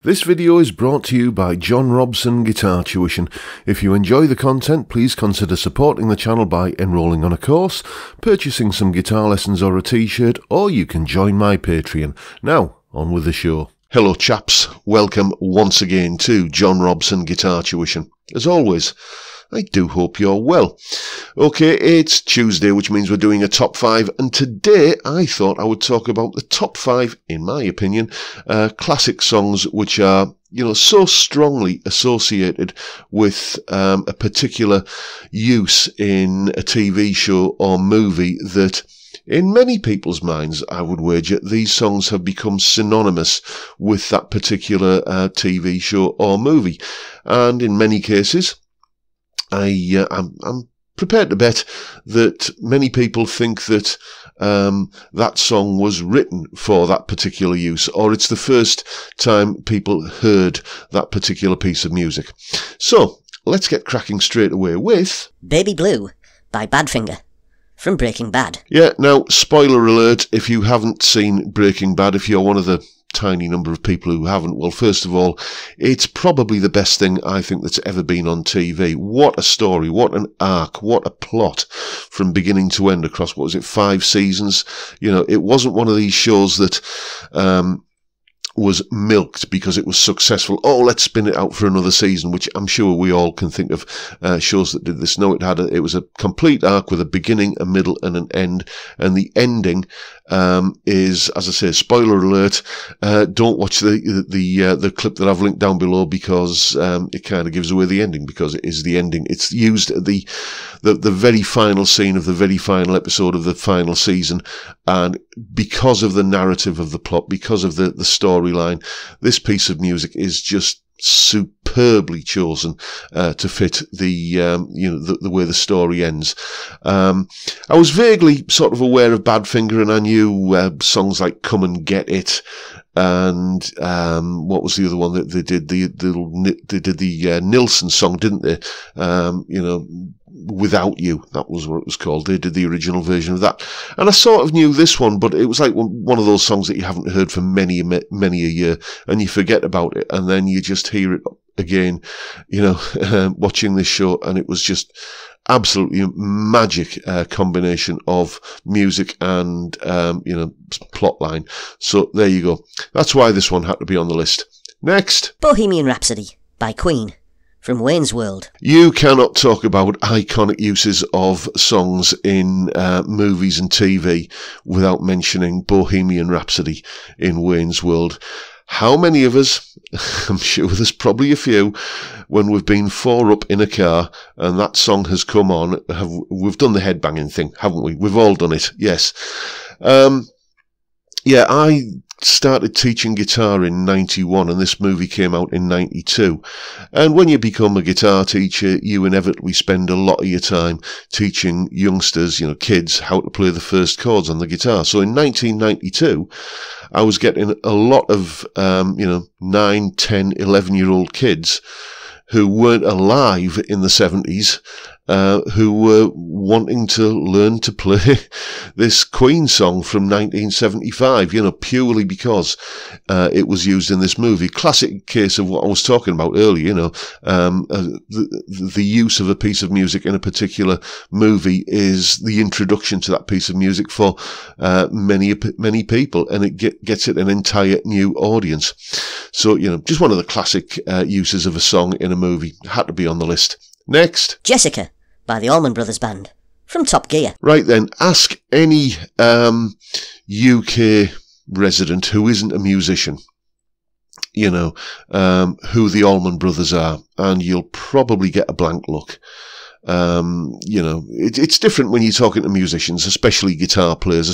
This video is brought to you by John Robson Guitar Tuition. If you enjoy the content, please consider supporting the channel by enrolling on a course, purchasing some guitar lessons or a t-shirt, or you can join my Patreon. Now, on with the show. Hello chaps, welcome once again to John Robson Guitar Tuition. As always, I do hope you're well. Okay, it's Tuesday, which means we're doing a top 5, and today I thought I would talk about the top 5, in my opinion, classic songs which are, so strongly associated with a particular use in a TV show or movie that, in many people's minds, I would wager, these songs have become synonymous with that particular TV show or movie. And in many cases, I'm prepared to bet that many people think that that song was written for that particular use, or it's the first time people heard that particular piece of music. So, let's get cracking straight away with Baby Blue by Badfinger from Breaking Bad. Yeah, now, spoiler alert, if you haven't seen Breaking Bad, if you're one of the tiny number of people who haven't, well, first of all, it's probably the best thing I think that's ever been on TV. What a story, what an arc, what a plot from beginning to end across, 5 seasons? It wasn't one of these shows that was milked because it was successful. Oh, let's spin it out for another season, which I'm sure we all can think of shows that did this. No, it was a complete arc with a beginning, a middle, and an end. And the ending is, as I say, spoiler alert. Don't watch the clip that I've linked down below because it kind of gives away the ending, because it is the ending. It's used at the very final scene of the very final episode of the final season, and because of the narrative of the plot, because of the storyline, this piece of music is just superbly chosen to fit the way the story ends. I was vaguely sort of aware of Badfinger, and I knew songs like Come and Get It, and what was the other one that they did? They did the Nilsson song, didn't they? Without You, that was what it was called. They did the original version of that, and I sort of knew this one, but it was like one of those songs that you haven't heard for many a year, and you forget about it, and then you just hear it again, watching this show, and it was just absolutely magic combination of music and plot line. So there you go. That's why this one had to be on the list. Next, Bohemian Rhapsody by Queen from Wayne's World. You cannot talk about iconic uses of songs in movies and TV without mentioning Bohemian Rhapsody in Wayne's World. How many of us, I'm sure there's probably a few, when we've been 4 up in a car and that song has come on, we've done the headbanging thing, haven't we? We've all done it, yes. I started teaching guitar in 91 and this movie came out in 92. And when you become a guitar teacher, you inevitably spend a lot of your time teaching youngsters, kids, how to play the first chords on the guitar. So in 1992, I was getting a lot of, 9, 10, 11-year-old kids who weren't alive in the 70s, who were wanting to learn to play this Queen song from 1975, purely because it was used in this movie. Classic case of what I was talking about earlier, the use of a piece of music in a particular movie is the introduction to that piece of music for many people, and it gets it an entire new audience. So, just one of the classic uses of a song in a movie. Had to be on the list. Next, Jessica by the Allman Brothers Band from Top Gear. Right then, ask any UK resident who isn't a musician, who the Allman Brothers are, and you'll probably get a blank look. It's different when you're talking to musicians, especially guitar players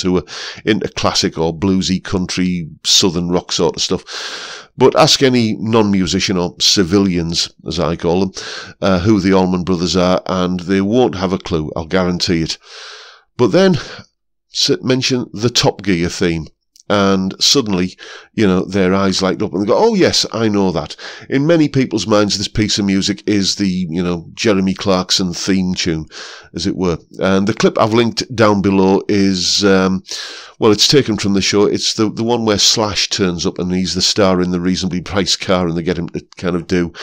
who are into classic or bluesy, country, southern rock sort of stuff. But ask any non-musician, or civilians, as I call them, who the Allman Brothers are, and they won't have a clue, I'll guarantee it. But then, mention the Top Gear theme. and suddenly, their eyes light up and they go, oh yes, I know that. In many people's minds, this piece of music is the, Jeremy Clarkson theme tune, as it were. And the clip I've linked down below is, it's taken from the show. It's the one where Slash turns up and he's the star in the reasonably priced car, and they get him to kind of do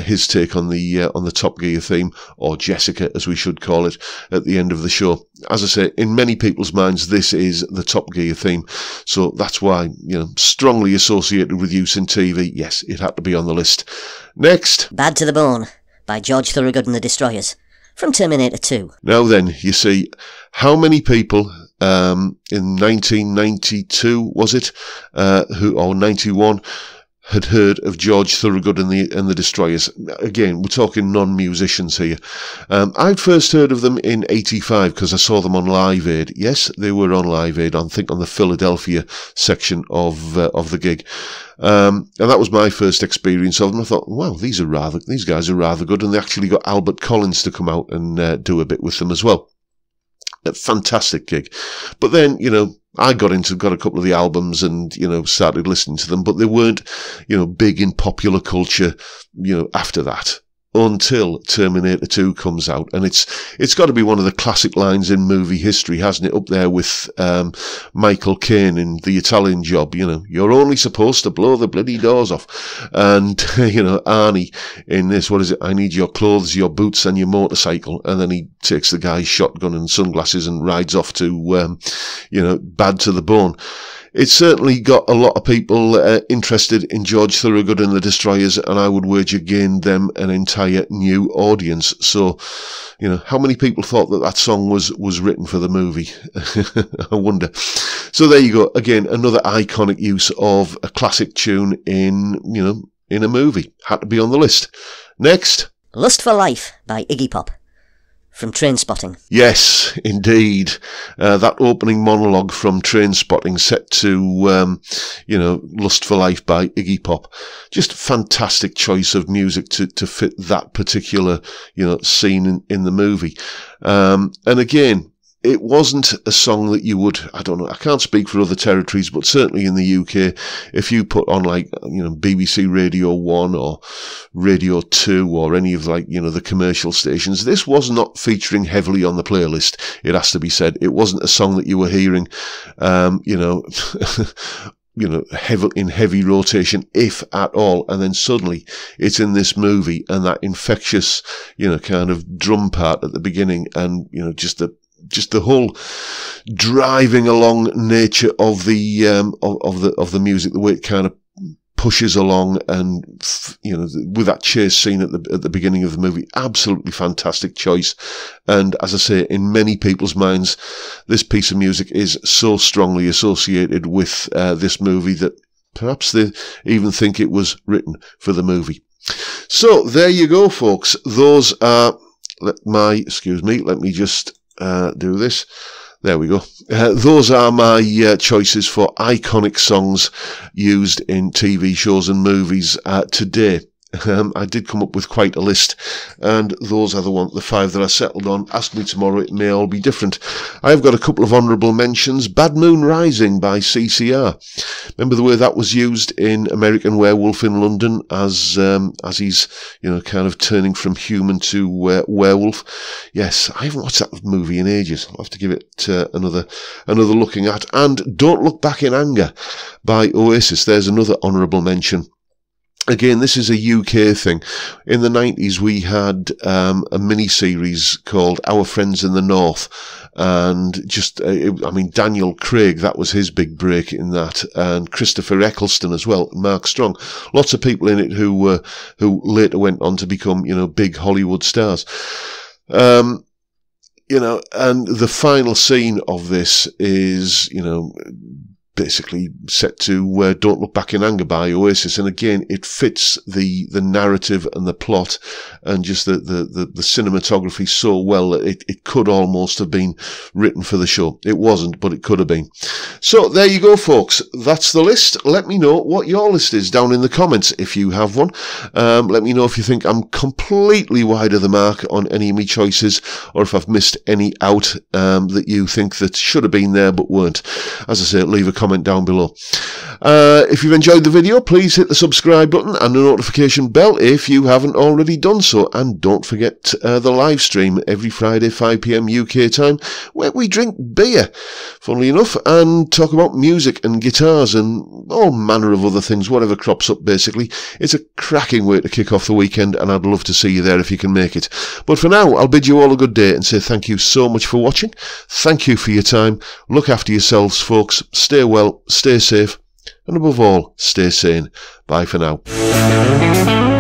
his take on the Top Gear theme, or Jessica, as we should call it, at the end of the show. As I say, in many people's minds, this is the Top Gear theme. So that's why, strongly associated with use in TV. Yes, it had to be on the list. Next. Bad to the Bone by George Thorogood and the Destroyers from Terminator 2. Now then, you see, how many people in 1992, was it, or 91, had heard of George Thorogood and the Destroyers? Again, we're talking non-musicians here. I'd first heard of them in 85 because I saw them on Live Aid. Yes, they were on Live Aid, I think on the Philadelphia section of the gig. And that was my first experience of them. I thought, wow, these guys are rather good, and they actually got Albert Collins to come out and do a bit with them as well. A fantastic gig. But then, I got a couple of the albums and, started listening to them, but they weren't, big in popular culture, after that, until Terminator 2 comes out. And it's got to be one of the classic lines in movie history, hasn't it? Up there with Michael Caine in The Italian Job, you're only supposed to blow the bloody doors off. And, Arnie in this, what is it? I need your clothes, your boots and your motorcycle. And then he takes the guy's shotgun and sunglasses and rides off to, Bad to the Bone. It's certainly got a lot of people interested in George Thorogood and the Destroyers, and I would wager gained them an entire new audience. So, how many people thought that song was written for the movie? I wonder. So there you go. Again, another iconic use of a classic tune in a movie. Had to be on the list. Next. Lust for Life by Iggy Pop from Trainspotting. Yes, indeed. That opening monologue from Trainspotting set to, Lust for Life by Iggy Pop. Just fantastic choice of music to fit that particular, scene in the movie. And again, it wasn't a song that you would, I don't know, I can't speak for other territories, but certainly in the UK, if you put on BBC Radio 1 or Radio 2 or any of the commercial stations, this was not featuring heavily on the playlist, it has to be said. It wasn't a song that you were hearing, in heavy rotation, if at all. And then suddenly it's in this movie, and that infectious, kind of drum part at the beginning, and, just the whole driving along nature of the music, the way it kind of pushes along, and with that chase scene at the beginning of the movie, absolutely fantastic choice. And as I say, in many people's minds, this piece of music is so strongly associated with this movie that perhaps they even think it was written for the movie. So there you go, folks. Those are let me just do this. There we go. Those are my choices for iconic songs used in TV shows and movies today. I did come up with quite a list, and those are the 5 that I settled on. Ask me tomorrow, it may all be different. I've got a couple of honourable mentions. Bad Moon Rising by CCR. Remember the way that was used in American Werewolf in London as he's, kind of turning from human to werewolf? Yes, I haven't watched that movie in ages. I'll have to give it another looking at. And Don't Look Back in Anger by Oasis. There's another honourable mention. Again, this is a UK thing. In the 90s, we had a mini-series called Our Friends in the North. And Daniel Craig, that was his big break in that. And Christopher Eccleston as well, Mark Strong. Lots of people in it who later went on to become, big Hollywood stars. And the final scene of this is, basically set to Don't Look Back in Anger by Oasis, and again it fits the narrative and the plot and just the cinematography so well that it could almost have been written for the show. It wasn't, but it could have been. So there you go, folks. That's the list. Let me know what your list is down in the comments if you have one. Let me know if you think I'm completely wide of the mark on any of my choices, or if I've missed any out that you think that should have been there but weren't. As I say, leave a comment down below. If you've enjoyed the video, please hit the subscribe button and the notification bell if you haven't already done so. And don't forget the live stream every Friday 5 PM UK time, where we drink beer, funnily enough, and talk about music and guitars and all manner of other things, whatever crops up basically. It's a cracking way to kick off the weekend, and I'd love to see you there if you can make it. But for now, I'll bid you all a good day and say thank you so much for watching. Thank you for your time. Look after yourselves, folks. Stay well, stay safe, and above all, stay sane. Bye for now.